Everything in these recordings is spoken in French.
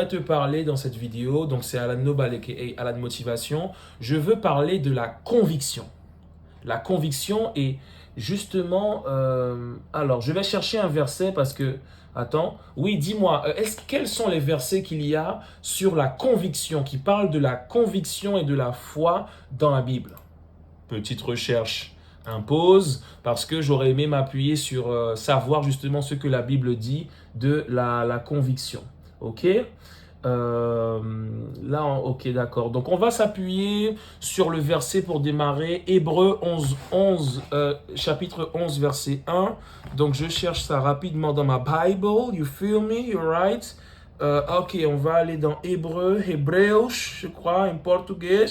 te parler dans cette vidéo, donc c'est Alan Nobal aka Alan Motivation, je veux parler de la conviction. La conviction est justement... alors, je vais chercher un verset parce que... Attends, oui, dis-moi, quels sont les versets qu'il y a sur la conviction, qui parlent de la conviction et de la foi dans la Bible? Petite recherche impose, parce que j'aurais aimé m'appuyer sur savoir justement ce que la Bible dit de la conviction. Ok, ok, d'accord. Donc, on va s'appuyer sur le verset pour démarrer. Hébreux 11, chapitre 11, verset 1. Donc, je cherche ça rapidement dans ma Bible. You feel me? You're right? Ok, on va aller dans Hébreux, Hebreus, je crois, en portugais.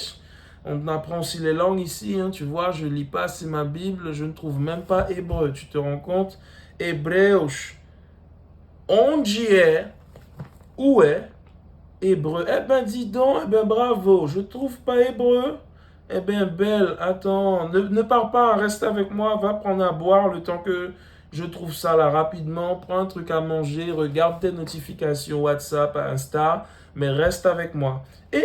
On apprend aussi les langues ici, hein, tu vois, je lis pas, c'est ma Bible, je ne trouve même pas hébreu, tu te rends compte? Hebreus. Onde est? Où est? Hébreu. Eh ben, dis donc, eh ben, bravo, je trouve pas hébreu. Eh ben, belle, attends, ne pars pas, reste avec moi, va prendre à boire le temps que je trouve ça là rapidement. Prends un truc à manger, regarde tes notifications WhatsApp, Insta, mais reste avec moi. Eh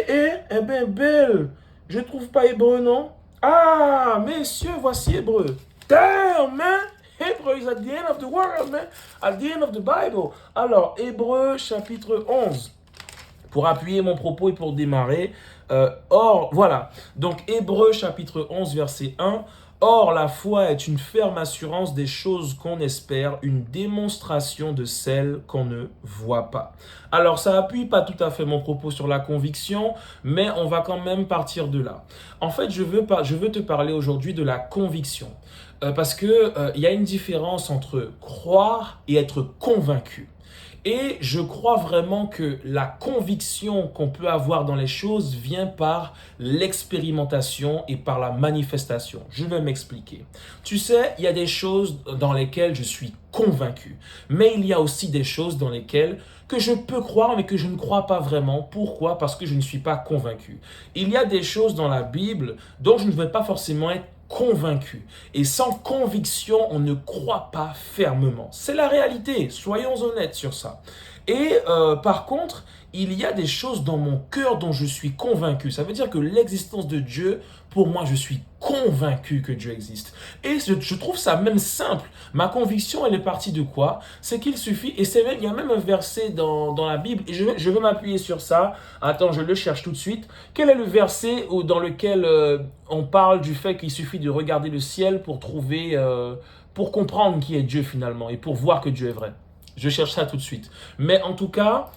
ben, belle, je trouve pas hébreu, non? Ah, messieurs, voici hébreu. Damn, man! Hébreu is at the end of the world, man. At the end of the Bible. Alors, Hébreu chapitre 11. Pour appuyer mon propos et pour démarrer, voilà. Donc, Hébreux chapitre 11, verset 1. Or, la foi est une ferme assurance des choses qu'on espère, une démonstration de celles qu'on ne voit pas. Alors, ça appuie pas tout à fait mon propos sur la conviction, mais on va quand même partir de là. En fait, je veux te parler aujourd'hui de la conviction. Parce que il y a une différence entre croire et être convaincu. Et je crois vraiment que la conviction qu'on peut avoir dans les choses vient par l'expérimentation et par la manifestation. Je vais m'expliquer. Tu sais, il y a des choses dans lesquelles je suis convaincu, mais il y a aussi des choses dans lesquelles que je peux croire mais que je ne crois pas vraiment. Pourquoi? Parce que je ne suis pas convaincu. Il y a des choses dans la Bible dont je ne vais pas forcément être convaincu. Et sans conviction, on ne croit pas fermement. C'est la réalité, soyons honnêtes sur ça. Et par contre, il y a des choses dans mon cœur dont je suis convaincu. Ça veut dire que l'existence de Dieu, pour moi, je suis convaincu que Dieu existe. Et je trouve ça même simple. Ma conviction, elle est partie de quoi? C'est qu'il suffit, et c'est même, il y a même un verset dans la Bible, et je veux m'appuyer sur ça. Attends, je le cherche tout de suite. Quel est le verset dans lequel on parle du fait qu'il suffit de regarder le ciel pour trouver, pour comprendre qui est Dieu finalement, et pour voir que Dieu est vrai? Je cherche ça tout de suite. Mais en tout cas,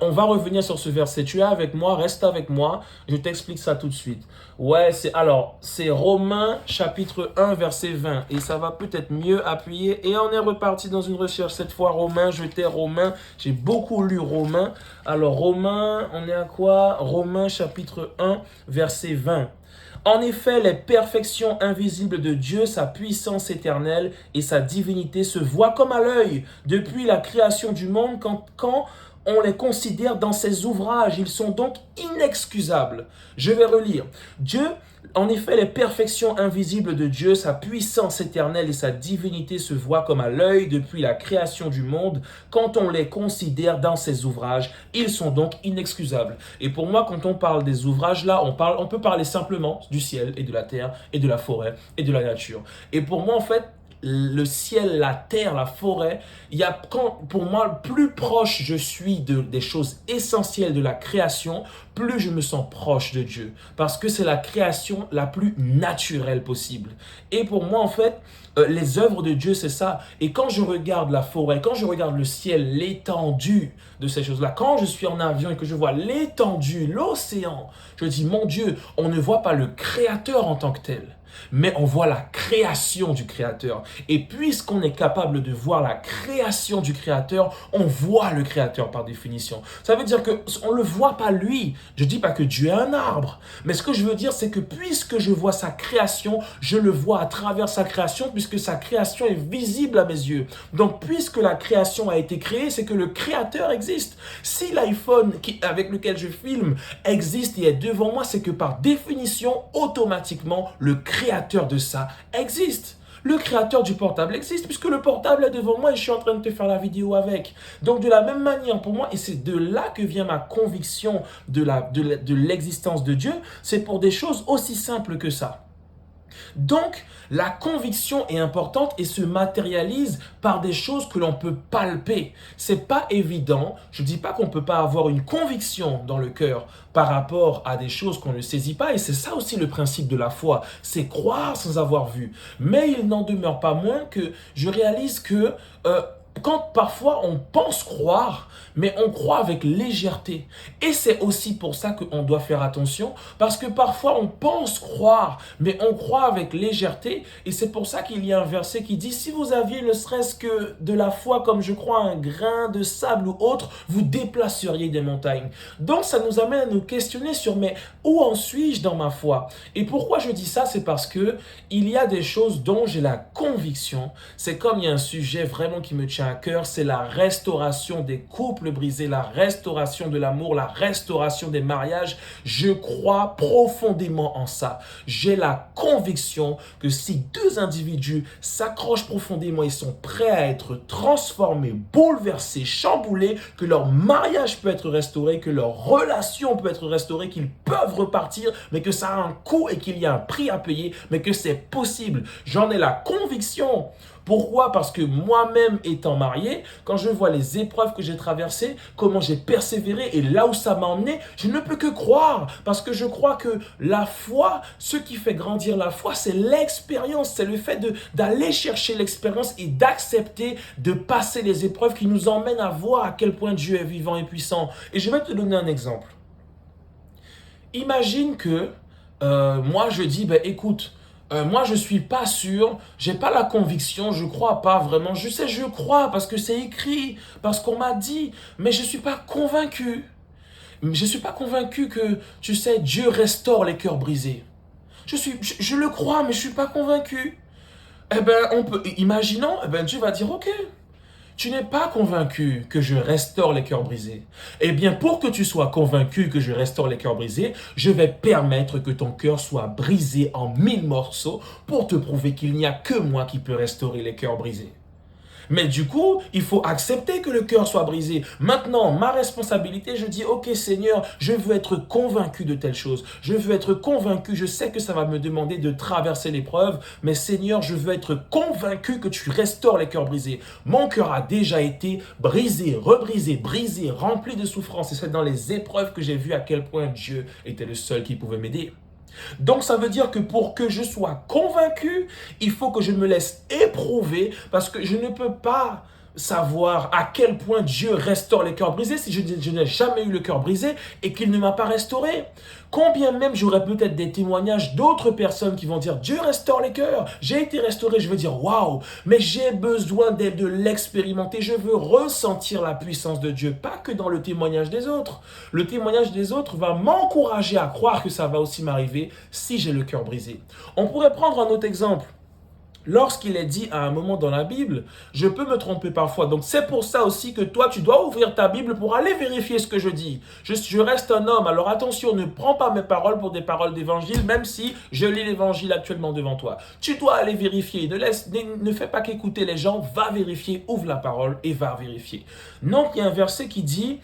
on va revenir sur ce verset. Tu es avec moi, reste avec moi. Je t'explique ça tout de suite. Ouais, c'est Romains chapitre 1 verset 20. Et ça va peut-être mieux appuyer. Et on est reparti dans une recherche. Cette fois, Romains, Romains. J'ai beaucoup lu Romains. Alors, Romains, on est à quoi? Romains chapitre 1 verset 20. En effet, les perfections invisibles de Dieu, sa puissance éternelle et sa divinité se voient comme à l'œil depuis la création du monde quand on les considère dans ses ouvrages. Ils sont donc inexcusables. Je vais relire. En effet, les perfections invisibles de Dieu, sa puissance éternelle et sa divinité se voient comme à l'œil depuis la création du monde. Quand on les considère dans ses ouvrages, ils sont donc inexcusables. Et pour moi, quand on parle des ouvrages là, on peut parler simplement du ciel et de la terre et de la forêt et de la nature. Et pour moi, en fait, le ciel, la terre, la forêt, pour moi, plus proche je suis des choses essentielles de la création, plus je me sens proche de Dieu. Parce que c'est la création la plus naturelle possible. Et pour moi, en fait, les œuvres de Dieu, c'est ça. Et quand je regarde la forêt, quand je regarde le ciel, l'étendue de ces choses-là, quand je suis en avion et que je vois l'étendue, l'océan, je dis, mon Dieu, on ne voit pas le Créateur en tant que tel, mais on voit la création du Créateur. Et puisqu'on est capable de voir la création du Créateur, on voit le Créateur par définition. Ça veut dire qu'on ne le voit pas lui. Je ne dis pas que Dieu est un arbre. Mais ce que je veux dire, c'est que puisque je vois sa création, je le vois à travers sa création, puisque sa création est visible à mes yeux. Donc, puisque la création a été créée, c'est que le Créateur existe. Si l'iPhone avec lequel je filme existe et est devant moi, c'est que par définition, automatiquement, le Créateur de ça existe. Le créateur du portable existe puisque le portable est devant moi et je suis en train de te faire la vidéo avec. Donc de la même manière pour moi, et c'est de là que vient ma conviction de l'existence de Dieu, c'est pour des choses aussi simples que ça. Donc, la conviction est importante et se matérialise par des choses que l'on peut palper. C'est pas évident. Je dis pas qu'on ne peut pas avoir une conviction dans le cœur par rapport à des choses qu'on ne saisit pas. Et c'est ça aussi le principe de la foi. C'est croire sans avoir vu. Mais il n'en demeure pas moins que je réalise que quand parfois on pense croire, mais on croit avec légèreté. Et c'est aussi pour ça qu'on doit faire attention, parce que parfois on pense croire, mais on croit avec légèreté. Et c'est pour ça qu'il y a un verset qui dit, si vous aviez ne serait-ce que de la foi, comme je crois un grain de sable ou autre, vous déplaceriez des montagnes. Donc ça nous amène à nous questionner sur, mais où en suis-je dans ma foi? Et pourquoi je dis ça? C'est parce que il y a des choses dont j'ai la conviction. C'est comme il y a un sujet vraiment qui me tient à cœur, c'est la restauration des couples brisés, la restauration de l'amour, la restauration des mariages. Je crois profondément en ça. J'ai la conviction que si deux individus s'accrochent profondément, ils sont prêts à être transformés, bouleversés, chamboulés, que leur mariage peut être restauré, que leur relation peut être restaurée, qu'ils peuvent repartir, mais que ça a un coût et qu'il y a un prix à payer, mais que c'est possible. J'en ai la conviction. Pourquoi? Parce que moi-même étant marié, quand je vois les épreuves que j'ai traversées, comment j'ai persévéré et là où ça m'a emmené, je ne peux que croire. Parce que je crois que la foi, ce qui fait grandir la foi, c'est l'expérience. C'est le fait d'aller chercher l'expérience et d'accepter de passer les épreuves qui nous emmènent à voir à quel point Dieu est vivant et puissant. Et je vais te donner un exemple. Imagine que moi je dis, ben écoute, moi, je suis pas sûr, j'ai pas la conviction, je crois pas vraiment. Je sais, je crois parce que c'est écrit, parce qu'on m'a dit, mais je suis pas convaincu. Je suis pas convaincu que, tu sais, Dieu restaure les cœurs brisés. Je le crois, mais je suis pas convaincu. Eh ben, imaginons, eh ben, Dieu va dire, ok. Tu n'es pas convaincu que je restaure les cœurs brisés. Eh bien, pour que tu sois convaincu que je restaure les cœurs brisés, je vais permettre que ton cœur soit brisé en 1000 morceaux pour te prouver qu'il n'y a que moi qui peux restaurer les cœurs brisés. Mais du coup, il faut accepter que le cœur soit brisé. Maintenant, ma responsabilité, je dis, ok Seigneur, je veux être convaincu de telle chose. Je veux être convaincu, je sais que ça va me demander de traverser l'épreuve, mais Seigneur, je veux être convaincu que tu restaures les cœurs brisés. Mon cœur a déjà été brisé, rebrisé, brisé, rempli de souffrance. Et c'est dans les épreuves que j'ai vu à quel point Dieu était le seul qui pouvait m'aider. Donc ça veut dire que pour que je sois convaincu, il faut que je me laisse éprouver parce que je ne peux pas savoir à quel point Dieu restaure les cœurs brisés si je n'ai jamais eu le cœur brisé et qu'il ne m'a pas restauré. Combien même j'aurais peut-être des témoignages d'autres personnes qui vont dire Dieu restaure les cœurs, j'ai été restauré, je veux dire waouh, mais j'ai besoin de l'expérimenter, je veux ressentir la puissance de Dieu, pas que dans le témoignage des autres. Le témoignage des autres va m'encourager à croire que ça va aussi m'arriver si j'ai le cœur brisé. On pourrait prendre un autre exemple. Lorsqu'il est dit à un moment dans la Bible, je peux me tromper parfois. Donc c'est pour ça aussi que toi, tu dois ouvrir ta Bible pour aller vérifier ce que je dis. Je reste un homme, alors attention, ne prends pas mes paroles pour des paroles d'évangile, même si je lis l'évangile actuellement devant toi. Tu dois aller vérifier. Ne fais pas qu'écouter les gens, va vérifier, ouvre la parole et va vérifier. Donc il y a un verset qui dit,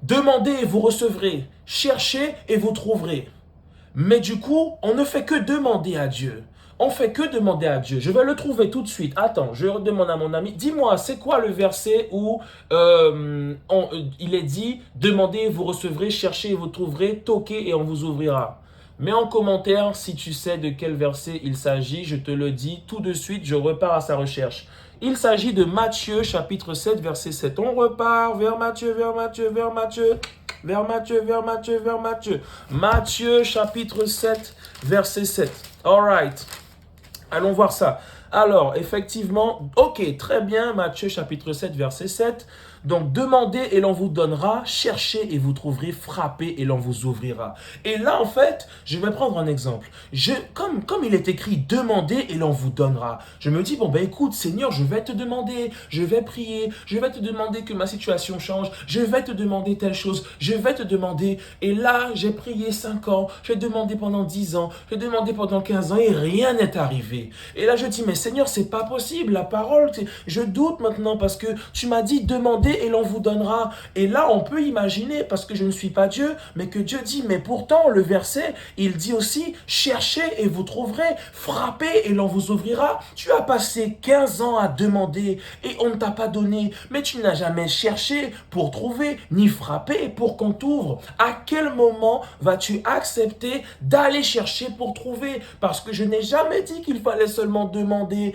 demandez et vous recevrez, cherchez et vous trouverez. Mais du coup, on ne fait que demander à Dieu. On fait que demander à Dieu. Je vais le trouver tout de suite. Attends, je demande à mon ami. Dis-moi, c'est quoi le verset où il est dit « Demandez, vous recevrez, cherchez, vous trouverez, toquez et on vous ouvrira ». Mets en commentaire si tu sais de quel verset il s'agit. Je te le dis tout de suite, je repars à sa recherche. Il s'agit de Matthieu, chapitre 7, verset 7. On repart vers Matthieu, vers Matthieu, vers Matthieu. Vers Matthieu, vers Matthieu, vers Matthieu. Matthieu, chapitre 7, verset 7. All right. Allons voir ça. Alors, effectivement, ok, très bien, Matthieu chapitre 7, verset 7. Donc, demandez et l'on vous donnera, cherchez et vous trouverez, frappez et l'on vous ouvrira. Et là, en fait, je vais prendre un exemple. Comme il est écrit, demandez et l'on vous donnera. Je me dis, bon, ben écoute, Seigneur, je vais te demander, je vais prier, je vais te demander que ma situation change, je vais te demander telle chose, je vais te demander. Et là, j'ai prié 5 ans, j'ai demandé pendant 10 ans, j'ai demandé pendant 15 ans et rien n'est arrivé. Et là, je dis, mais Seigneur, c'est pas possible, la parole, je doute maintenant parce que tu m'as dit, demandez et l'on vous donnera. Et là, on peut imaginer, parce que je ne suis pas Dieu, mais que Dieu dit, mais pourtant, le verset, il dit aussi, cherchez et vous trouverez, frappez et l'on vous ouvrira. Tu as passé 15 ans à demander et on ne t'a pas donné, mais tu n'as jamais cherché pour trouver, ni frappé pour qu'on t'ouvre. À quel moment vas-tu accepter d'aller chercher pour trouver? Parce que je n'ai jamais dit qu'il fallait seulement demander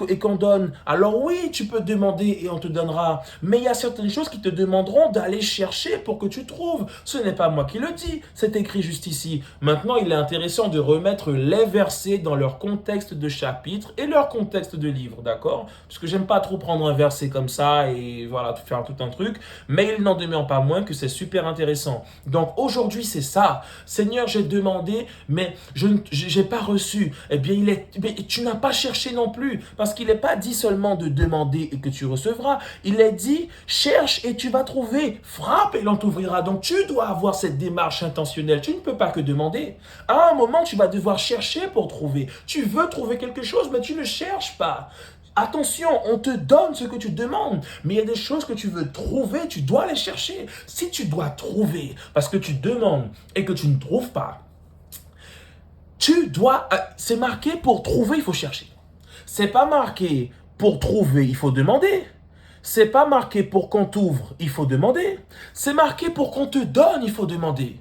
et qu'on donne. Alors oui, tu peux demander et on te donnera, mais il y a certaines choses qui te demanderont d'aller chercher pour que tu trouves. Ce n'est pas moi qui le dis, c'est écrit juste ici. Maintenant, il est intéressant de remettre les versets dans leur contexte de chapitre et leur contexte de livre, d'accord? Parce que j'aime pas trop prendre un verset comme ça et voilà, faire tout un truc, mais il n'en demeure pas moins que c'est super intéressant. Donc aujourd'hui, c'est ça. Seigneur, j'ai demandé, mais je n'ai pas reçu. Eh bien, mais tu n'as pas cherché non plus, parce qu'il n'est pas dit seulement de demander et que tu recevras. Il est dit, cherche et tu vas trouver, frappe et l'on t'ouvrira. Donc tu dois avoir cette démarche intentionnelle. Tu ne peux pas que demander. À un moment, tu vas devoir chercher pour trouver. Tu veux trouver quelque chose, mais tu ne cherches pas. Attention, on te donne ce que tu demandes, mais il y a des choses que tu veux trouver, tu dois les chercher. Si tu dois trouver parce que tu demandes et que tu ne trouves pas, c'est marqué pour trouver, il faut chercher. C'est pas marqué pour trouver, il faut demander. C'est pas marqué pour qu'on t'ouvre, il faut demander. C'est marqué pour qu'on te donne, il faut demander.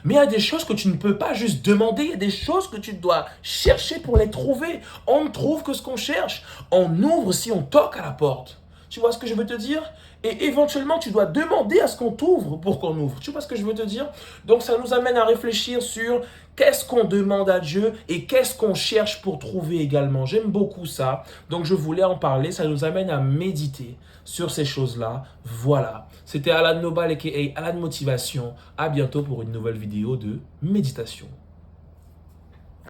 Mais il y a des choses que tu ne peux pas juste demander, il y a des choses que tu dois chercher pour les trouver. On ne trouve que ce qu'on cherche. On ouvre si on toque à la porte. Tu vois ce que je veux te dire? Et éventuellement, tu dois demander à ce qu'on t'ouvre pour qu'on ouvre. Tu vois ce que je veux te dire? Donc, ça nous amène à réfléchir sur qu'est-ce qu'on demande à Dieu et qu'est-ce qu'on cherche pour trouver également. J'aime beaucoup ça. Donc, je voulais en parler. Ça nous amène à méditer sur ces choses-là. Voilà. C'était Alan Nobal, a.k.a. Alan Motivation. À bientôt pour une nouvelle vidéo de méditation.